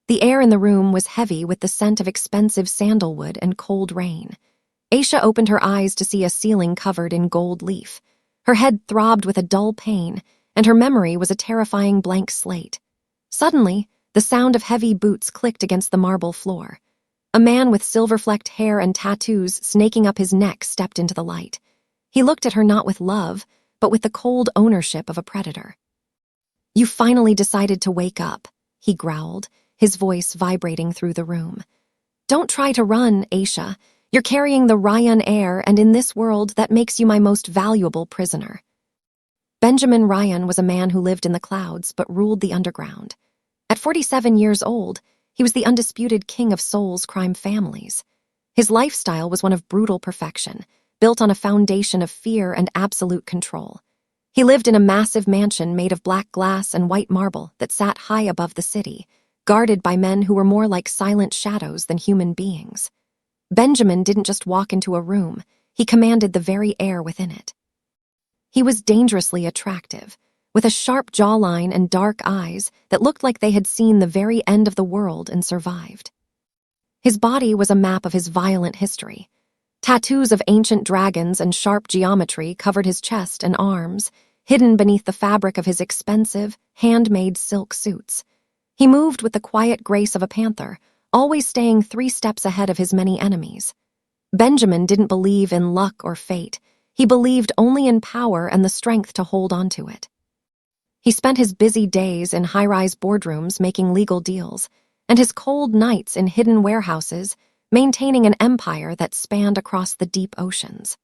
The air in the room was heavy with the scent of expensive sandalwood and cold rain. Aisha opened her eyes to see a ceiling covered in gold leaf. Her head throbbed with a dull pain, and her memory was a terrifying blank slate. Suddenly, the sound of heavy boots clicked against the marble floor. A man with silver-flecked hair and tattoos snaking up his neck stepped into the light. He looked at her not with love, but with the cold ownership of a predator. "You finally decided to wake up," he growled, his voice vibrating through the room. "Don't try to run, Aisha. You're carrying the Rhyun heir, and in this world, that makes you my most valuable prisoner." Benjamin Rhyun was a man who lived in the clouds but ruled the underground. At 47 years old, he was the undisputed king of Seoul's crime families. His lifestyle was one of brutal perfection, built on a foundation of fear and absolute control. He lived in a massive mansion made of black glass and white marble that sat high above the city, guarded by men who were more like silent shadows than human beings. Benjamin didn't just walk into a room, he commanded the very air within it. He was dangerously attractive, with a sharp jawline and dark eyes that looked like they had seen the very end of the world and survived. His body was a map of his violent history. Tattoos of ancient dragons and sharp geometry covered his chest and arms, hidden beneath the fabric of his expensive, handmade silk suits. He moved with the quiet grace of a panther, always staying 3 steps ahead of his many enemies. Benjamin didn't believe in luck or fate. He believed only in power and the strength to hold on to it. He spent his busy days in high-rise boardrooms making legal deals, and his cold nights in hidden warehouses, maintaining an empire that spanned across the deep oceans.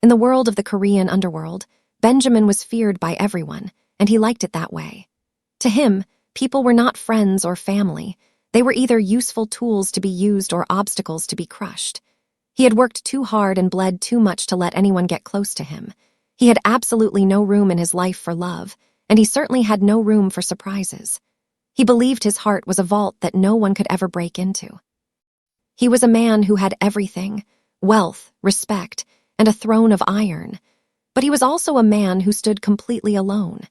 In the world of the Korean underworld, Benjamin was feared by everyone, and he liked it that way. To him, people were not friends or family. They were either useful tools to be used or obstacles to be crushed. He had worked too hard and bled too much to let anyone get close to him. He had absolutely no room in his life for love, and he certainly had no room for surprises. He believed his heart was a vault that no one could ever break into. He was a man who had everything: wealth, respect, and a throne of iron. But he was also a man who stood completely alone.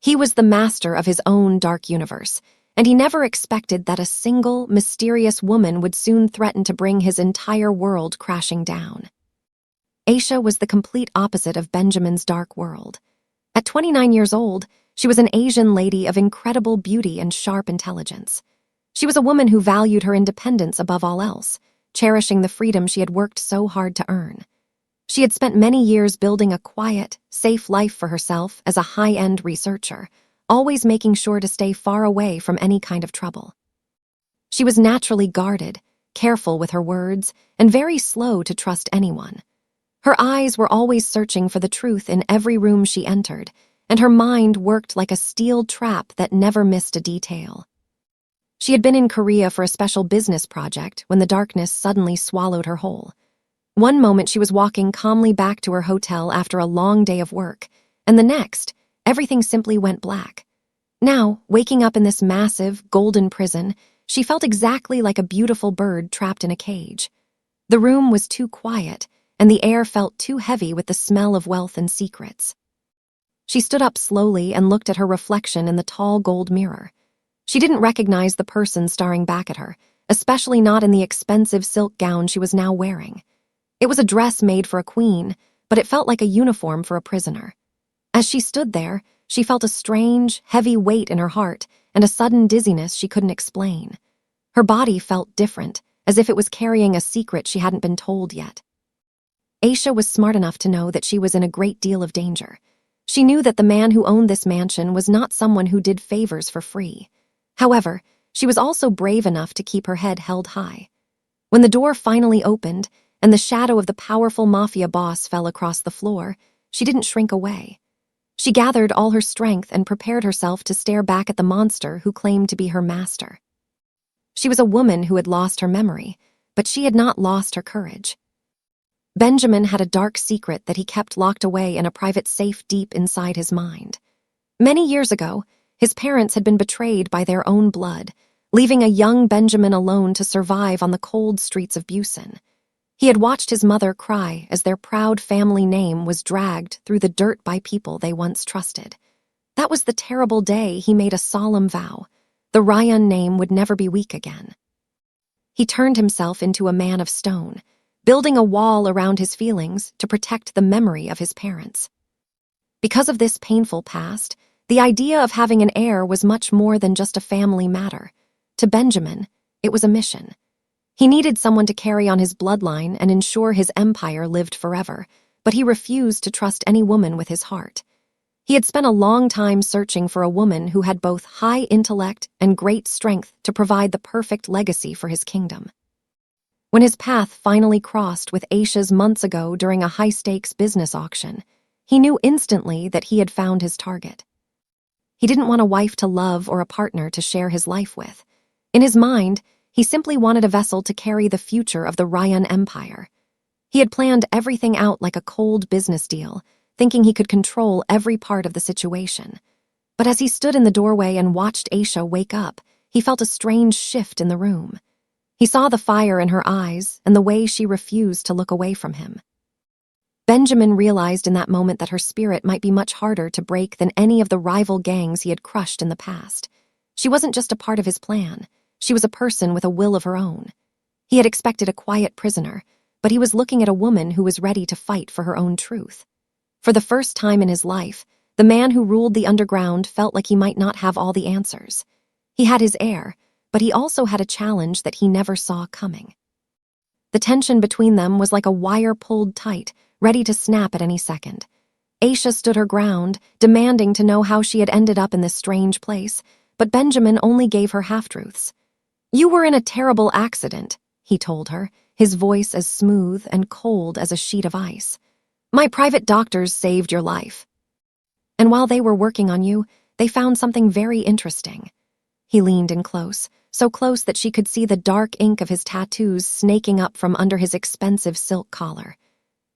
He was the master of his own dark universe, and he never expected that a single, mysterious woman would soon threaten to bring his entire world crashing down. Aisha was the complete opposite of Benjamin's dark world. At 29 years old, she was an Asian lady of incredible beauty and sharp intelligence. She was a woman who valued her independence above all else, cherishing the freedom she had worked so hard to earn. She had spent many years building a quiet, safe life for herself as a high-end researcher, always making sure to stay far away from any kind of trouble. She was naturally guarded, careful with her words, and very slow to trust anyone. Her eyes were always searching for the truth in every room she entered, and her mind worked like a steel trap that never missed a detail. She had been in Korea for a special business project when the darkness suddenly swallowed her whole. One moment she was walking calmly back to her hotel after a long day of work, and the next, everything simply went black. Now, waking up in this massive, golden prison, she felt exactly like a beautiful bird trapped in a cage. The room was too quiet, and the air felt too heavy with the smell of wealth and secrets. She stood up slowly and looked at her reflection in the tall gold mirror. She didn't recognize the person staring back at her, especially not in the expensive silk gown she was now wearing. It was a dress made for a queen, but it felt like a uniform for a prisoner. As she stood there, she felt a strange, heavy weight in her heart and a sudden dizziness she couldn't explain. Her body felt different, as if it was carrying a secret she hadn't been told yet. Aisha was smart enough to know that she was in a great deal of danger. She knew that the man who owned this mansion was not someone who did favors for free. However, she was also brave enough to keep her head held high. When the door finally opened and the shadow of the powerful mafia boss fell across the floor, she didn't shrink away. She gathered all her strength and prepared herself to stare back at the monster who claimed to be her master. She was a woman who had lost her memory, but she had not lost her courage. Benjamin had a dark secret that he kept locked away in a private safe deep inside his mind. Many years ago, his parents had been betrayed by their own blood, leaving a young Benjamin alone to survive on the cold streets of Busan. He had watched his mother cry as their proud family name was dragged through the dirt by people they once trusted. That was the terrible day he made a solemn vow. the Rhyun name would never be weak again. He turned himself into a man of stone, building a wall around his feelings to protect the memory of his parents. Because of this painful past, the idea of having an heir was much more than just a family matter. To Benjamin, it was a mission. He needed someone to carry on his bloodline and ensure his empire lived forever, but he refused to trust any woman with his heart. He had spent a long time searching for a woman who had both high intellect and great strength to provide the perfect legacy for his kingdom. When his path finally crossed with Aisha's months ago during a high-stakes business auction, he knew instantly that he had found his target. He didn't want a wife to love or a partner to share his life with. In his mind, he simply wanted a vessel to carry the future of the Rhyun Empire. He had planned everything out like a cold business deal, thinking he could control every part of the situation. But as he stood in the doorway and watched Aisha wake up, he felt a strange shift in the room. He saw the fire in her eyes and the way she refused to look away from him. Benjamin realized in that moment that her spirit might be much harder to break than any of the rival gangs he had crushed in the past. She wasn't just a part of his plan. She was a person with a will of her own. He had expected a quiet prisoner, but he was looking at a woman who was ready to fight for her own truth. For the first time in his life, the man who ruled the underground felt like he might not have all the answers. He had his heir, but he also had a challenge that he never saw coming. The tension between them was like a wire pulled tight, ready to snap at any second. Aisha stood her ground, demanding to know how she had ended up in this strange place, but Benjamin only gave her half-truths. "You were in a terrible accident," he told her, his voice as smooth and cold as a sheet of ice. "My private doctors saved your life. And while they were working on you, they found something very interesting." He leaned in close, so close that she could see the dark ink of his tattoos snaking up from under his expensive silk collar.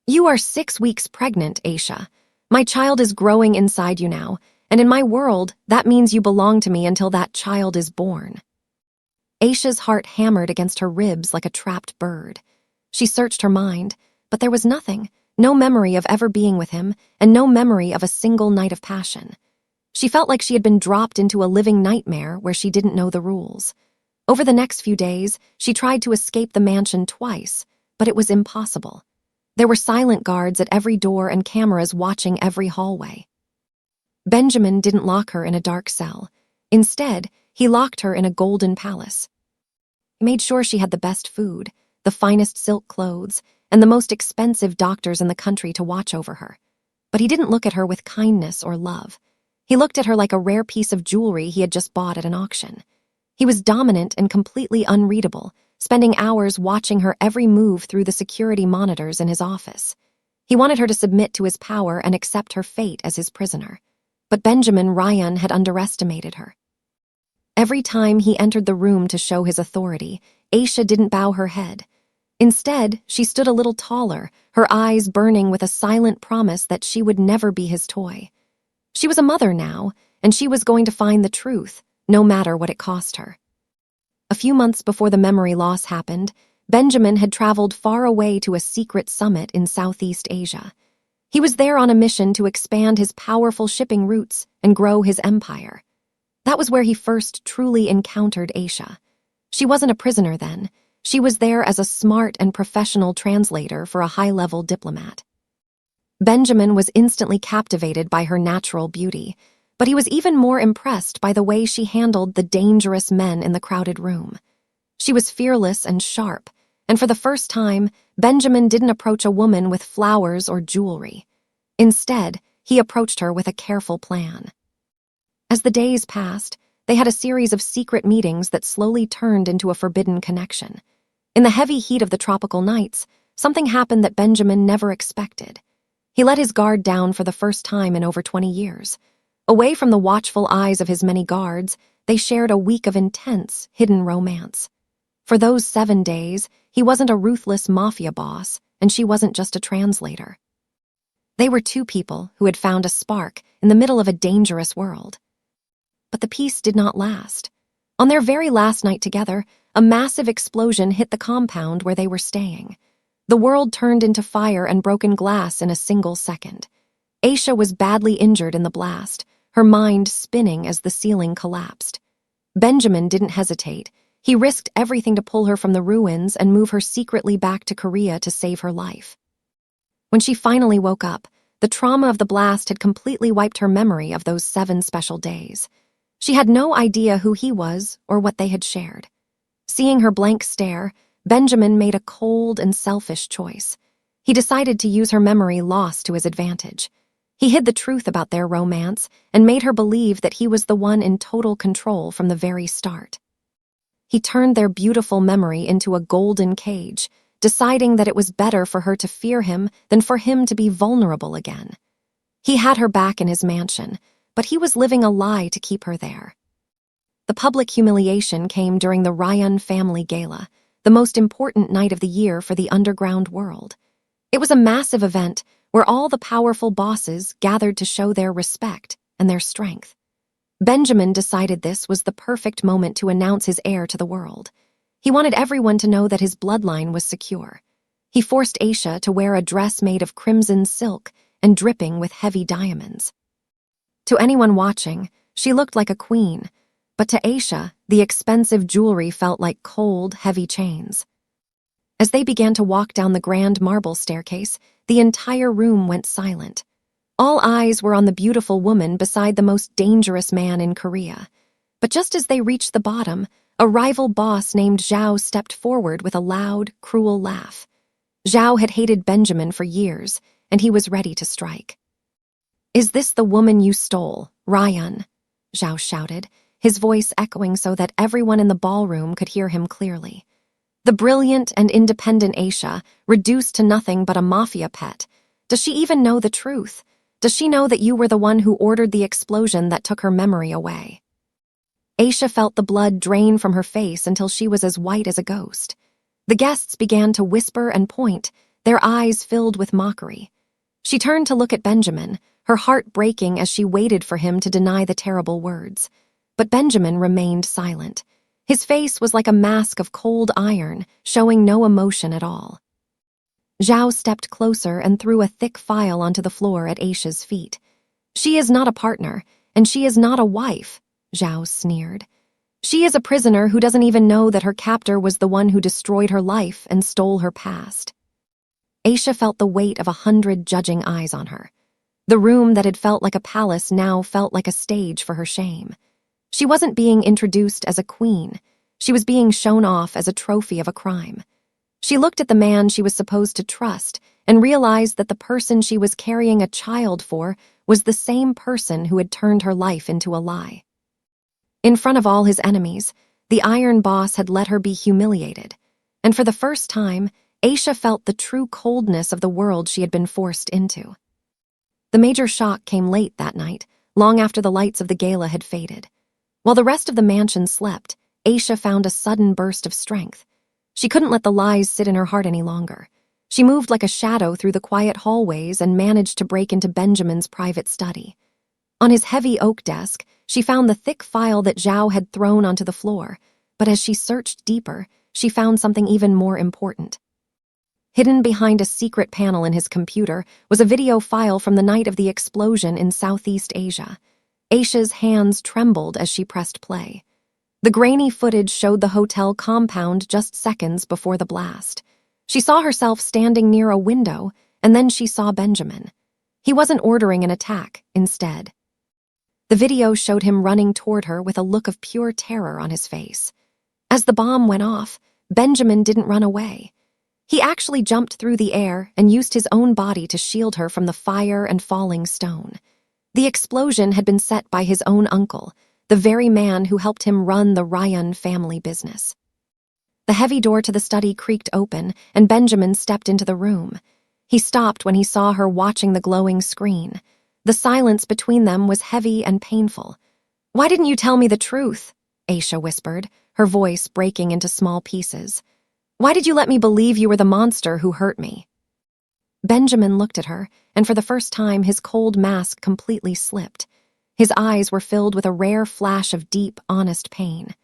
"You are 6 weeks pregnant, Aisha. My child is growing inside you now, and in my world, that means you belong to me until that child is born." Aisha's heart hammered against her ribs like a trapped bird. She searched her mind, but there was nothing. No memory of ever being with him, and no memory of a single night of passion. She felt like she had been dropped into a living nightmare where she didn't know the rules. Over the next few days, she tried to escape the mansion twice, but it was impossible. There were silent guards at every door and cameras watching every hallway. Benjamin didn't lock her in a dark cell. Instead, he locked her in a golden palace. He made sure she had the best food, the finest silk clothes, and the most expensive doctors in the country to watch over her. But he didn't look at her with kindness or love. He looked at her like a rare piece of jewelry he had just bought at an auction. He was dominant and completely unreadable, spending hours watching her every move through the security monitors in his office. He wanted her to submit to his power and accept her fate as his prisoner. But Benjamin Rhyun had underestimated her. Every time he entered the room to show his authority, Aisha didn't bow her head. Instead, she stood a little taller, her eyes burning with a silent promise that she would never be his toy. She was a mother now, and she was going to find the truth, no matter what it cost her. A few months before the memory loss happened, Benjamin had traveled far away to a secret summit in Southeast Asia. He was there on a mission to expand his powerful shipping routes and grow his empire. That was where he first truly encountered Aisha. She wasn't a prisoner then. She was there as a smart and professional translator for a high-level diplomat. Benjamin was instantly captivated by her natural beauty, but he was even more impressed by the way she handled the dangerous men in the crowded room. She was fearless and sharp, and for the first time, Benjamin didn't approach a woman with flowers or jewelry. Instead, he approached her with a careful plan. As the days passed, they had a series of secret meetings that slowly turned into a forbidden connection. In the heavy heat of the tropical nights, something happened that Benjamin never expected. He let his guard down for the first time in over 20 years. Away from the watchful eyes of his many guards, they shared a week of intense, hidden romance. For those 7 days, he wasn't a ruthless mafia boss, and she wasn't just a translator. They were two people who had found a spark in the middle of a dangerous world. But the peace did not last. On their very last night together, a massive explosion hit the compound where they were staying. The world turned into fire and broken glass in a single second. Aisha was badly injured in the blast, her mind spinning as the ceiling collapsed. Benjamin didn't hesitate. He risked everything to pull her from the ruins and move her secretly back to Korea to save her life. When she finally woke up, the trauma of the blast had completely wiped her memory of those 7 special days. She had no idea who he was or what they had shared. Seeing her blank stare, Benjamin made a cold and selfish choice. He decided to use her memory loss to his advantage. He hid the truth about their romance and made her believe that he was the one in total control from the very start. He turned their beautiful memory into a golden cage, deciding that it was better for her to fear him than for him to be vulnerable again. He had her back in his mansion, but he was living a lie to keep her there. The public humiliation came during the Rhyun family gala, the most important night of the year for the underground world. It was a massive event where all the powerful bosses gathered to show their respect and their strength. Benjamin decided this was the perfect moment to announce his heir to the world. He wanted everyone to know that his bloodline was secure. He forced Aisha to wear a dress made of crimson silk and dripping with heavy diamonds. To anyone watching, she looked like a queen, but to Aisha, the expensive jewelry felt like cold, heavy chains. As they began to walk down the grand marble staircase, the entire room went silent. All eyes were on the beautiful woman beside the most dangerous man in Korea. But just as they reached the bottom, a rival boss named Zhao stepped forward with a loud, cruel laugh. Zhao had hated Benjamin for years, and he was ready to strike. "Is this the woman you stole, Rhyun?" Zhao shouted, his voice echoing so that everyone in the ballroom could hear him clearly. The brilliant and independent Aisha, reduced to nothing but a mafia pet. Does she even know the truth? Does she know that you were the one who ordered the explosion that took her memory away? Aisha felt the blood drain from her face until she was as white as a ghost. The guests began to whisper and point, their eyes filled with mockery. She turned to look at Benjamin, her heart breaking as she waited for him to deny the terrible words. But Benjamin remained silent. His face was like a mask of cold iron, showing no emotion at all. Zhao stepped closer and threw a thick file onto the floor at Aisha's feet. "She is not a partner, and she is not a wife," Zhao sneered. "She is a prisoner who doesn't even know that her captor was the one who destroyed her life and stole her past." Aisha felt the weight of 100 judging eyes on her. The room that had felt like a palace now felt like a stage for her shame. She wasn't being introduced as a queen. She was being shown off as a trophy of a crime. She looked at the man she was supposed to trust and realized that the person she was carrying a child for was the same person who had turned her life into a lie. In front of all his enemies, the Iron Boss had let her be humiliated, and for the first time, Aisha felt the true coldness of the world she had been forced into. The major shock came late that night, long after the lights of the gala had faded. While the rest of the mansion slept, Aisha found a sudden burst of strength. She couldn't let the lies sit in her heart any longer. She moved like a shadow through the quiet hallways and managed to break into Benjamin's private study. On his heavy oak desk, she found the thick file that Zhao had thrown onto the floor, but as she searched deeper, she found something even more important. Hidden behind a secret panel in his computer was a video file from the night of the explosion in Southeast Asia. Aisha's hands trembled as she pressed play. The grainy footage showed the hotel compound just seconds before the blast. She saw herself standing near a window, and then she saw Benjamin. He wasn't ordering an attack, instead. The video showed him running toward her with a look of pure terror on his face. As the bomb went off, Benjamin didn't run away. He actually jumped through the air and used his own body to shield her from the fire and falling stone. The explosion had been set by his own uncle, the very man who helped him run the Rhyun family business. The heavy door to the study creaked open, and Benjamin stepped into the room. He stopped when he saw her watching the glowing screen. The silence between them was heavy and painful. "Why didn't you tell me the truth?" Aisha whispered, her voice breaking into small pieces. "Why did you let me believe you were the monster who hurt me?" Benjamin looked at her, and for the first time his cold mask completely slipped. His eyes were filled with a rare flash of deep, honest pain.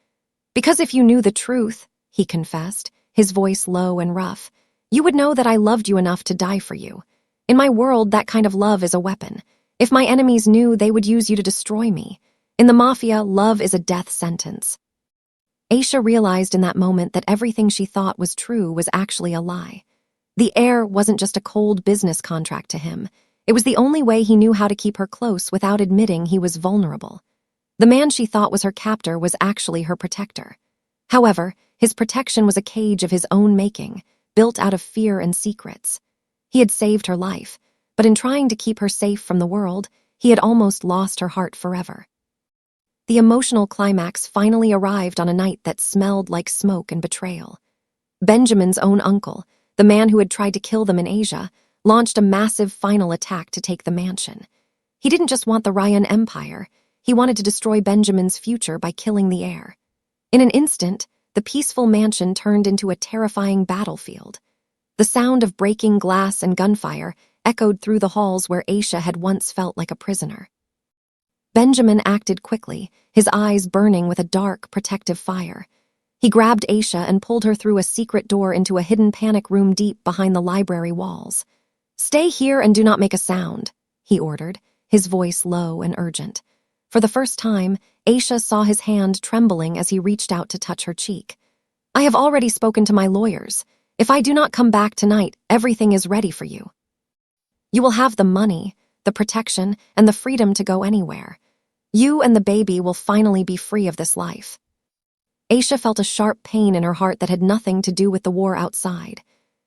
"Because if you knew the truth," he confessed, his voice low and rough, "you would know that I loved you enough to die for you. In my world, that kind of love is a weapon. If my enemies knew, they would use you to destroy me. In the Mafia, love is a death sentence. Aisha realized in that moment that everything she thought was true was actually a lie. The heir wasn't just a cold business contract to him. It was the only way he knew how to keep her close without admitting he was vulnerable. The man she thought was her captor was actually her protector. However, his protection was a cage of his own making, built out of fear and secrets. He had saved her life, but in trying to keep her safe from the world, he had almost lost her heart forever. The emotional climax finally arrived on a night that smelled like smoke and betrayal. Benjamin's own uncle, the man who had tried to kill them in Asia, launched a massive final attack to take the mansion. He didn't just want the Rhyun empire, he wanted to destroy Benjamin's future by killing the heir. In an instant, the peaceful mansion turned into a terrifying battlefield. The sound of breaking glass and gunfire echoed through the halls where Aisha had once felt like a prisoner. Benjamin acted quickly, his eyes burning with a dark, protective fire. He grabbed Aisha and pulled her through a secret door into a hidden panic room deep behind the library walls. "Stay here and do not make a sound," he ordered, his voice low and urgent. For the first time, Aisha saw his hand trembling as he reached out to touch her cheek. "I have already spoken to my lawyers. If I do not come back tonight, everything is ready for you. You will have the money, the protection, and the freedom to go anywhere. You and the baby will finally be free of this life." Aisha felt a sharp pain in her heart that had nothing to do with the war outside.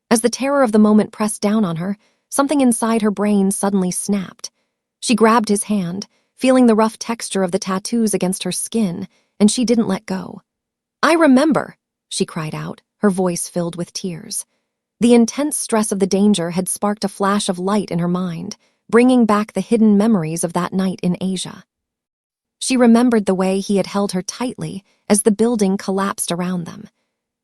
As the terror of the moment pressed down on her, something inside her brain suddenly snapped. She grabbed his hand, feeling the rough texture of the tattoos against her skin, and she didn't let go. "I remember," she cried out, her voice filled with tears. The intense stress of the danger had sparked a flash of light in her mind, bringing back the hidden memories of that night in Asia. She remembered the way he had held her tightly as the building collapsed around them.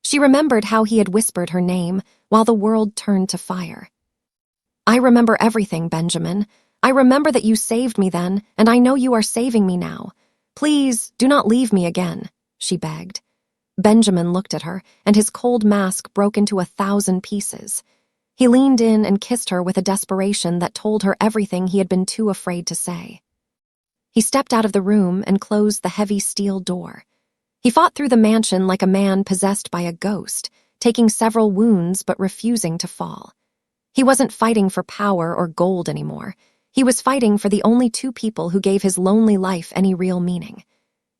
She remembered how he had whispered her name while the world turned to fire. "I remember everything, Benjamin. I remember that you saved me then, and I know you are saving me now. Please, do not leave me again," she begged. Benjamin looked at her, and his cold mask broke into 1,000 pieces. He leaned in and kissed her with a desperation that told her everything he had been too afraid to say. He stepped out of the room and closed the heavy steel door. He fought through the mansion like a man possessed by a ghost, taking several wounds but refusing to fall. He wasn't fighting for power or gold anymore. He was fighting for the only two people who gave his lonely life any real meaning.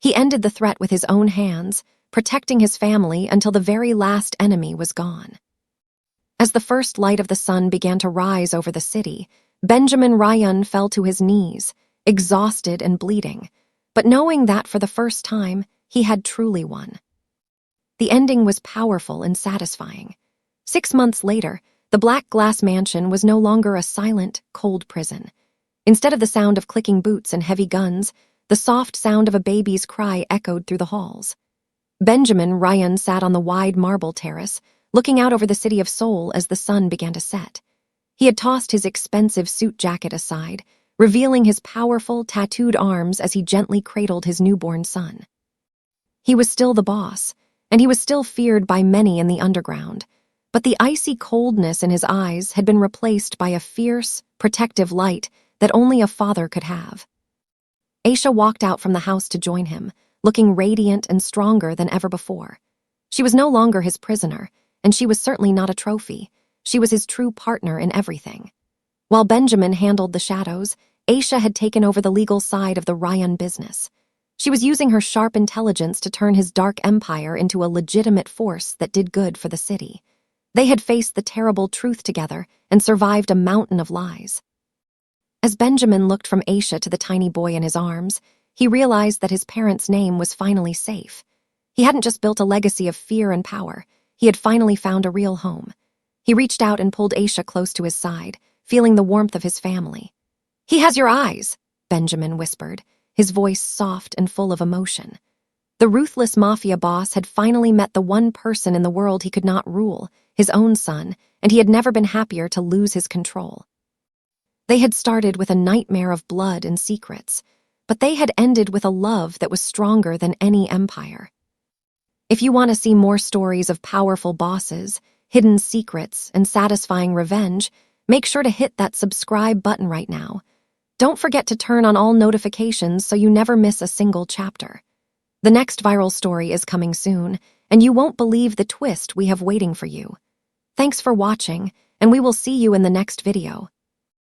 He ended the threat with his own hands, protecting his family until the very last enemy was gone. As the first light of the sun began to rise over the city, Benjamin Rhyun fell to his knees, exhausted and bleeding, but knowing that for the first time, he had truly won. The ending was powerful and satisfying. 6 months later, the black glass mansion was no longer a silent, cold prison. Instead of the sound of clicking boots and heavy guns, the soft sound of a baby's cry echoed through the halls. Benjamin Rhyun sat on the wide marble terrace, looking out over the city of Seoul as the sun began to set. He had tossed his expensive suit jacket aside, revealing his powerful, tattooed arms as he gently cradled his newborn son. He was still the boss, and he was still feared by many in the underground, but the icy coldness in his eyes had been replaced by a fierce, protective light that only a father could have. Aisha walked out from the house to join him, looking radiant and stronger than ever before. She was no longer his prisoner, and she was certainly not a trophy. She was his true partner in everything. While Benjamin handled the shadows, Aisha had taken over the legal side of the Rhyun business. She was using her sharp intelligence to turn his dark empire into a legitimate force that did good for the city. They had faced the terrible truth together and survived a mountain of lies. As Benjamin looked from Aisha to the tiny boy in his arms, he realized that his parents' name was finally safe. He hadn't just built a legacy of fear and power, he had finally found a real home. He reached out and pulled Aisha close to his side, feeling the warmth of his family. "He has your eyes," Benjamin whispered, his voice soft and full of emotion. The ruthless mafia boss had finally met the one person in the world he could not rule, his own son, and he had never been happier to lose his control. They had started with a nightmare of blood and secrets, but they had ended with a love that was stronger than any empire. If you want to see more stories of powerful bosses, hidden secrets, and satisfying revenge, make sure to hit that subscribe button right now. Don't forget to turn on all notifications so you never miss a single chapter. The next viral story is coming soon, and you won't believe the twist we have waiting for you. Thanks for watching, and we will see you in the next video.